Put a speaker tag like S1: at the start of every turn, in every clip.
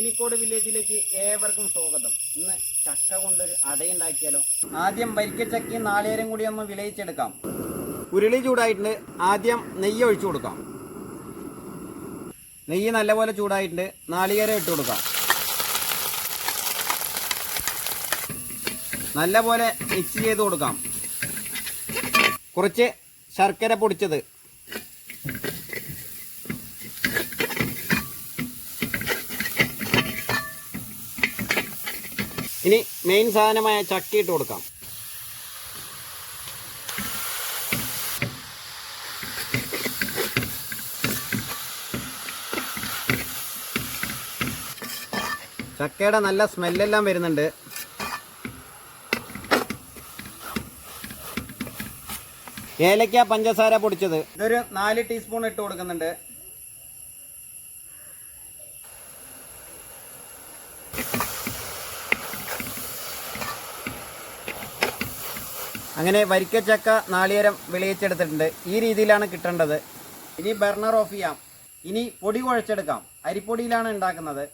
S1: അരീക്കോട് വില്ലേജിലേക്ക് ഏവർക്കും സ്വാഗതം. ഇന്ന് ചക്ക കൊണ്ടൊരു അടയുണ്ടാക്കിയാലോ. ആദ്യം വരിക്കച്ചക്കയും നാളികേരം കൂടി ഒന്ന് വിളയിച്ചെടുക്കാം. ഉരുളി ചൂടായിട്ടുണ്ട്. ആദ്യം നെയ്യ് ഒഴിച്ചു കൊടുക്കാം. നെയ്യ് നല്ലപോലെ ചൂടായിട്ടുണ്ട്. നാളികേരം ഇട്ട് കൊടുക്കാം. നല്ലപോലെ മിക്സ് ചെയ്ത് കൊടുക്കാം. കുറച്ച് ശർക്കര പൊടിച്ചത്, ഇനി മെയിൻ സാധനമായ ചക്ക ഇട്ട് കൊടുക്കാം. ചക്കയുടെ നല്ല സ്മെല്ലെല്ലാം വരുന്നുണ്ട്. ഏലക്ക പഞ്ചസാര പൊടിച്ചത് ഇതൊരു 4 ടീസ്പൂൺ ഇട്ട് കൊടുക്കുന്നുണ്ട്. അങ്ങനെ വരിക്കച്ചക്ക നാളികേരം വിളയിച്ചെടുത്തിട്ടുണ്ട്. ഈ രീതിയിലാണ് കിട്ടേണ്ടത്. ഇനി ബർണർ ഓഫ് ചെയ്യാം. ഇനി പൊടി കുഴച്ചെടുക്കാം. അരിപ്പൊടിയിലാണ് ഉണ്ടാക്കുന്നത്.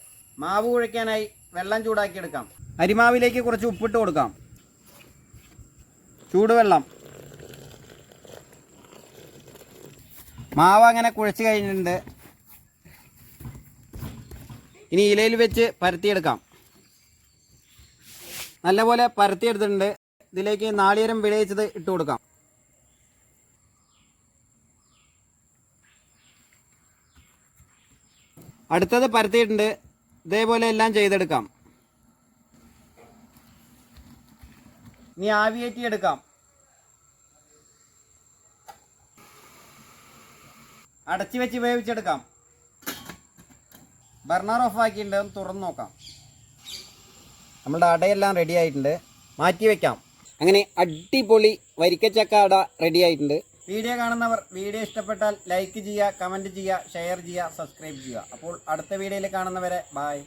S1: മാവ് കുഴയ്ക്കാനായി വെള്ളം ചൂടാക്കിയെടുക്കാം. അരിമാവിലേക്ക് കുറച്ച് ഉപ്പിട്ട് കൊടുക്കാം. ചൂടുവെള്ളം. മാവ് അങ്ങനെ കുഴച്ച് കഴിഞ്ഞിട്ടുണ്ട്. ഇനി ഇലയിൽ വെച്ച് പരത്തിയെടുക്കാം. നല്ലപോലെ പരത്തിയെടുത്തിട്ടുണ്ട്. ഇതിലേക്ക് നാളികേരം വിളയിച്ചത് ഇട്ട് കൊടുക്കാം. അടുത്തത് പരത്തിയിട്ടുണ്ട്. ഇതേപോലെ എല്ലാം ചെയ്തെടുക്കാം. ഇനി ആവിയേറ്റി എടുക്കാം. അടച്ചു വെച്ച് വേവിച്ചെടുക്കാം. ബർണർ ഓഫ് ആക്കിയിട്ടുണ്ട്. ഒന്ന് തുറന്ന് നോക്കാം. നമ്മളുടെ അടയെല്ലാം റെഡി ആയിട്ടുണ്ട്. മാറ്റി വയ്ക്കാം. അങ്ങനെ അടിപൊളി വരിക്കച്ചക്ക അട റെഡി ആയിട്ടുണ്ട്. വീഡിയോ കാണുന്നവർ വീഡിയോ ഇഷ്ടപ്പെട്ടാൽ ലൈക്ക് ചെയ്യുക, കമൻറ്റ് ചെയ്യുക, ഷെയർ ചെയ്യുക, സബ്സ്ക്രൈബ് ചെയ്യുക. അപ്പോൾ അടുത്ത വീഡിയോയിൽ കാണുന്നവരെ ബായ്.